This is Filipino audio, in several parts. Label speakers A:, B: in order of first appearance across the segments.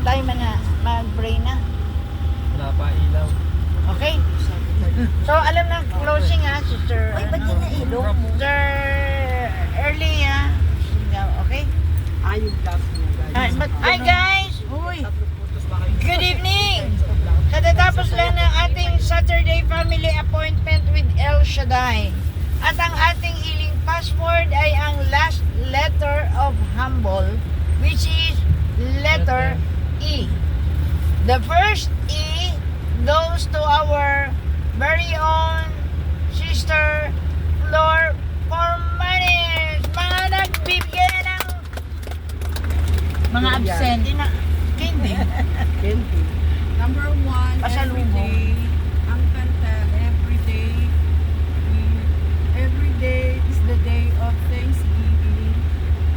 A: tayo mag-pray na.
B: Wala pa ilaw.
A: Okay? So, alam na, closing ha, Sister.
C: Ay, ba't yun na ilong mo?
A: Sister Early ha. Okay?
C: Yung gas niya, guys.
A: Hi guys! Good evening! Katatapos lang ng ating Saturday family appointment with El Shaddai. At ang ating healing password ay ang last letter of humble, which is letter E. The first E goes to our very own Sister Flor Formanes. Mga nagbibigay ng mga absent. Hindi.
C: Candy.
D: Number 1,
A: Pasalubong.
D: everyday. Ang kanta, everyday. Everyday is the day of Thanksgiving.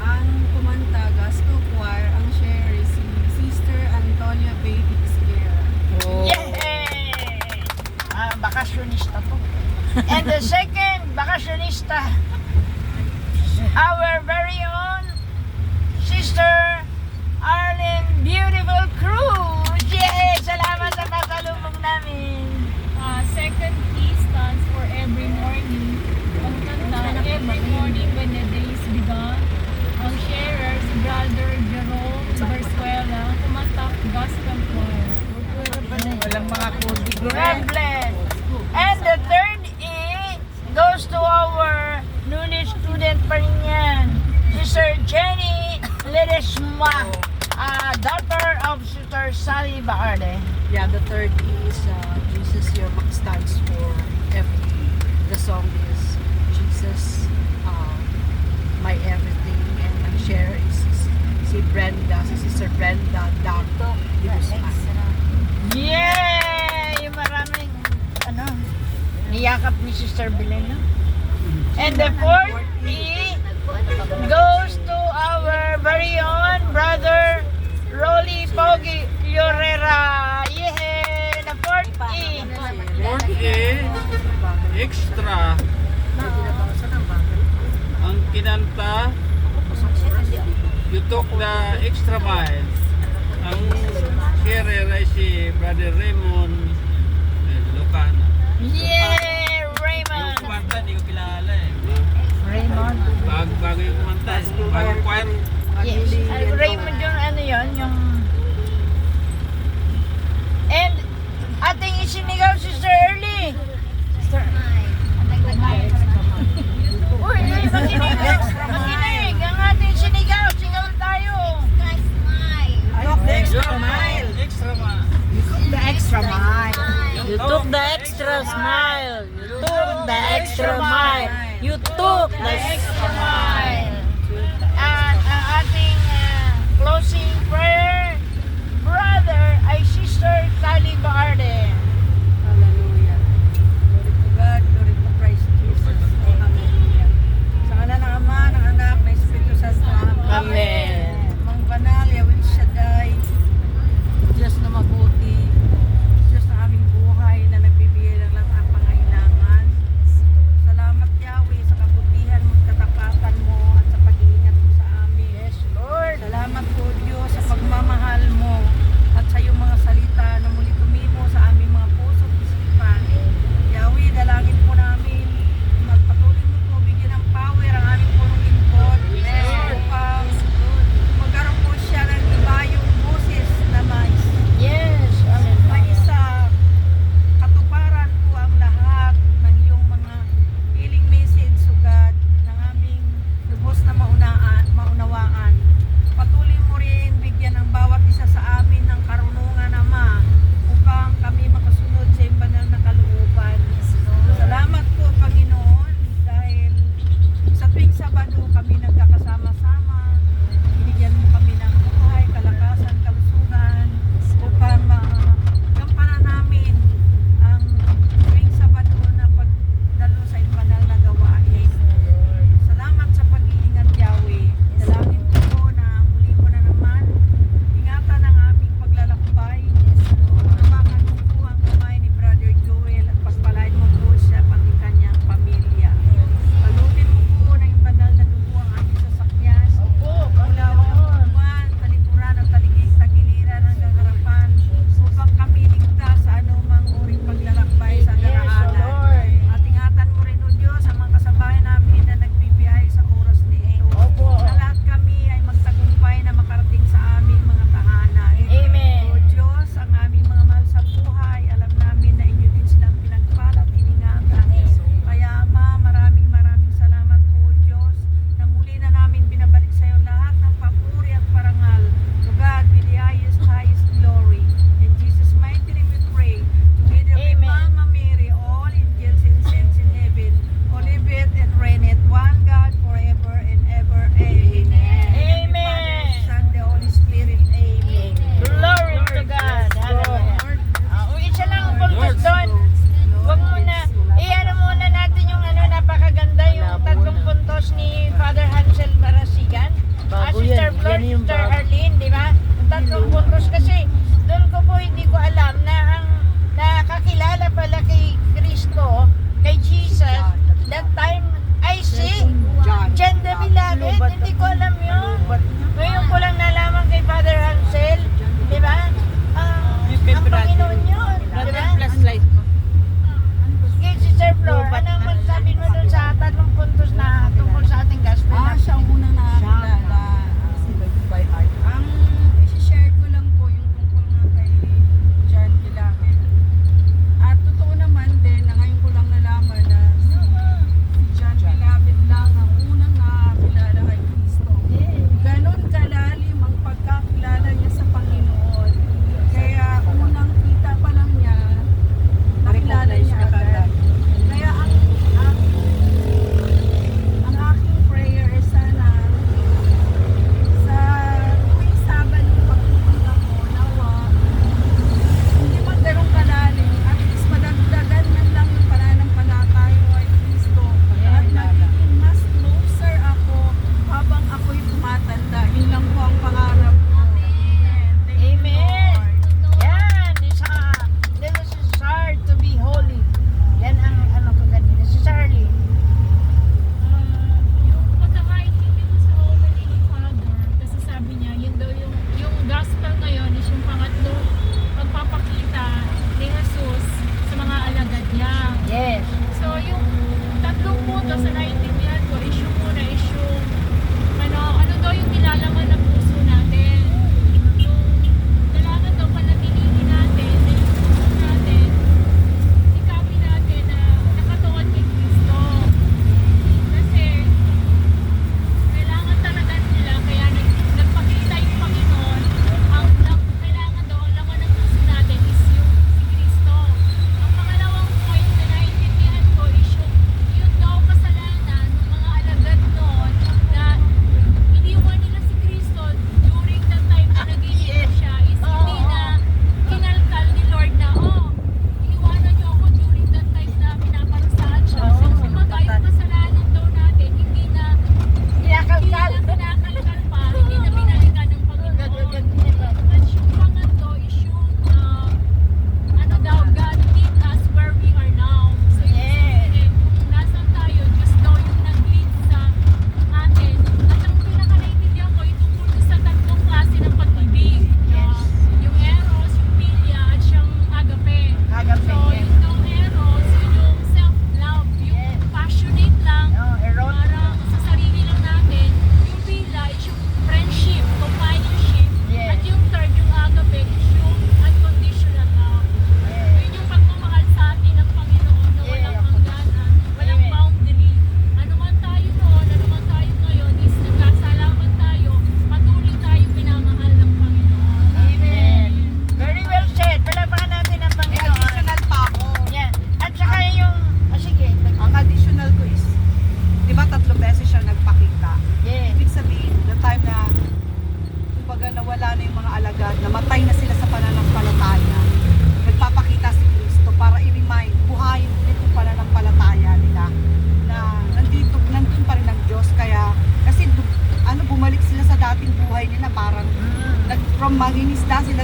D: Ang kumanta, Gasto Choir, ang share si Sister Antonia Baby Isguera.
A: Yay! Bakasyonista to. And the second bakasyonista, our very own Sister Arlene Beautiful Cruz. Yay! Salamat sa pasalubong namin.
E: Second E stands for every morning. Ang kanta, every morning when the day is begun. Ang sharer, si Brother Jerome Bersuela. Kumanta, gospel choir.
A: Walang mga kudi. God bless. And the third E goes to our newly student pa rin yan, Sister Jenny Ledesma, daughter of Sister Sally Bacarde.
C: Yeah, the third is Jesus Your Mark stands for every. The song is Jesus, my everything, and ang share is si Sister Brenda Dato.
A: Yay! Maraming, niyakap ni Sister Belen, no? And the fourth E goes to our very own brother Rolly Pogi Llorera. Yay! The fourth E.
B: Extra. Ang kinanta, you took the extra mile. Ang sharer ay si Brother Raymond Lucana.
A: Yay!
B: Yung
A: Raymond!
B: kumanta, hindi ko kilala eh.
A: Raymond?
B: Bago yung kumanta eh. Bago choir.
A: Yes. Raymond yung yung... And ating isinigaw, Sister Early. Sister... Uy, makinig! Makinig! Ang ating sinigaw, sigaw tayo!
C: Extra mile.
B: Extra mile.
C: The extra mile.
A: You took the extra smile. You took the extra mile. You took the extra mile. At ang ating closing prayer, brother, ay Sister Sally Bacarde.
D: Hallelujah. Glory to God, glory to Christ Jesus. Hallelujah. Sa ngala ng Ama, ng Anak, ng Espiritu Santo.
A: Amen.
D: Mang banal, Yahweh Shaddai, Diyos na mabuti, Diyos na aming buhay na nagbibigay ng lahat ng pangailangan. Salamat Yahweh sa kabutihan mo at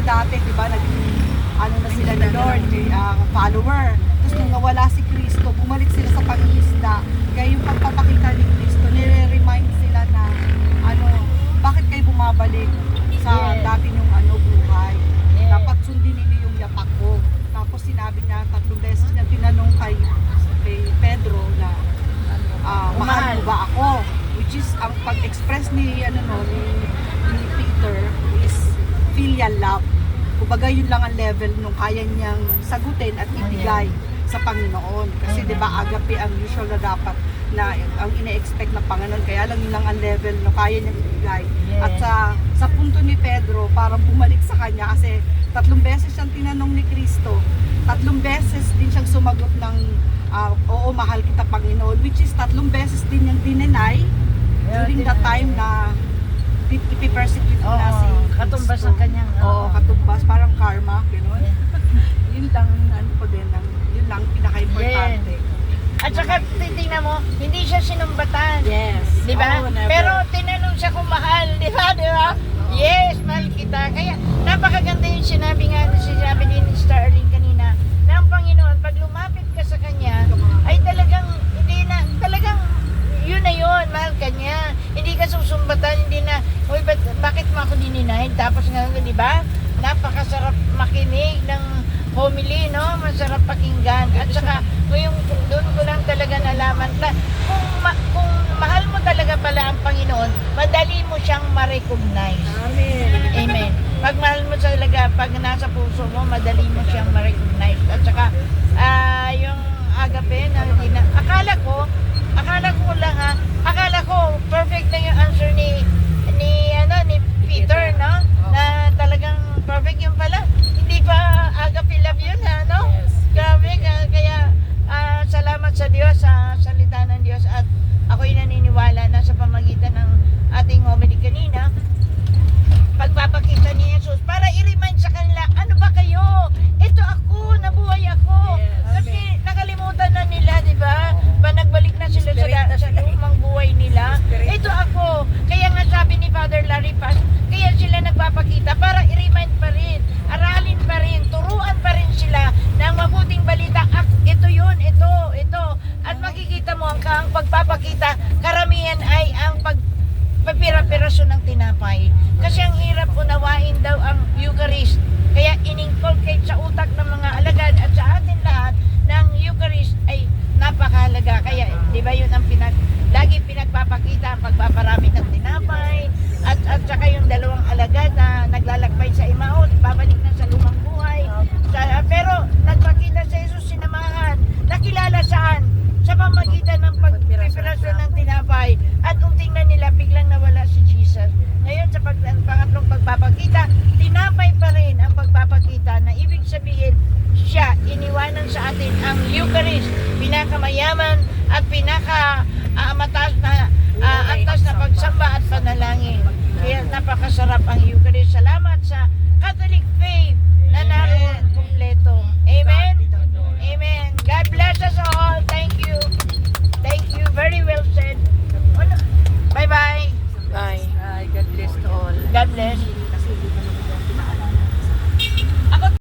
C: dati, di ba, naging ano na sila ni Lord, follower. Tapos nung nawala si Kristo, bumalik sila sa pangingisda. Kaya yung pagpapakita ni Kristo, nire-remind sila na, bakit kayo bumabalik sa
A: Yes.
C: dati yung buhay?
A: Yes.
C: Dapat sundin ninyo yung yapak ko. Tapos sinabi niya, 3 beses niya tinanong kay Pedro na, mahal mo ba ako? Which is, ang pag-express ni Peter is filial love. Kumbaga yun lang ang level nung kaya niyang sagutin at ibigay sa Panginoon. Kasi
A: Amen.
C: 'di ba agape ang usual na dapat na ang ine-expect ng Panginoon, kaya lang yun lang ang level nung kaya niyang ibigay.
A: Yes.
C: At sa punto ni Pedro, parang bumalik sa kanya kasi 3 beses siyang tinanong ni Kristo. 3 beses din siyang sumagot ng oo, mahal kita Panginoon, which is 3 beses din niyang dinenay during the time na ipipersecute
A: Oo,
C: na si
A: katumbas
C: Kristo.
A: ang kanyang,
C: Oo, katumbas, parang karma, gano'n. Yun lang, yun lang pinaka-importante.
A: At saka titingnan mo, hindi siya sinumbatan.
C: Yes.
A: Di ba?
C: Oo, never.
A: Pero tinanong siya kung mahal, di ba? Di ba? Yes, mahal kita. Kaya napakaganda yung sinabi din ni Starling kanina, na ang Panginoon, pag lumapit ka sa Kanya, ay talagang yun na yun, mahal ka niya. Hindi ka susumbatan, hindi na, uy, bakit mo ako dininahin? Tapos nga, di ba? Napakasarap makinig ng homily, no? Masarap pakinggan. At saka, doon ko lang talaga nalaman na kung mahal mo talaga pala ang Panginoon, madali mo siyang ma-recognize.
C: Amen.
A: Amen. Pag mahal mo talaga, pag nasa puso mo, madali mo siyang ma-recognize. At saka, yung agape na akala ko perfect na yung answer ni Peter, no? Na talagang perfect yung pala. Hindi pa agape love yun, no? Grabe, kaya salamat sa Diyos, sa salita ng Diyos, at ako'y naniniwala na sa pamagitan ng ating homily kanina, pagpapakita ni Jesus para i-remind sa kanila, ano ba kayo? Ito ako, nabuhay ako. Kasi nakalimutan na nila, di ba? Nagbalik na sila sa lumang buhay nila. Ito ako. Kaya nga sabi ni Father Larry Paz, kaya sila nagpapakita para i-remind pa rin, aralin pa rin, turuan pa rin sila ng mabuting balita. Ito yun, ito. At makikita mo ang pagpapakita, karamihan ay ang pagpira-pirasyon ng tinapay. Kasi ang hirap unawain daw ang Eucharist. Kaya in-inculcate sa utak ng mga alagad at sa atin lahat ng Eucharist ay napakahalaga. Kaya, di ba yun ang lagi pinagpapakita ang pagpaparami ng tinapay at saka yung 2 alagad na naglalakbay sa Emmaus, babalik na sa lumang buhay. Pero nagpakita sa Jesus, sinamahan. Nakilala saan? Sa pamagitan ng pagpreparasyon ng tinapay. At tingnan nila, biglang nawala si Jesus. Ngayon, sa pangatlong pagpapakita, tinapay pa rin ang pagpapakita na ibig sabihin, siya, iniwanan sa atin ang Eucharist, pinakamayaman at pinaka-antas na pagsamba at panalangin. Kaya napakasarap ang Eucharist. Salamat sa Catholic faith.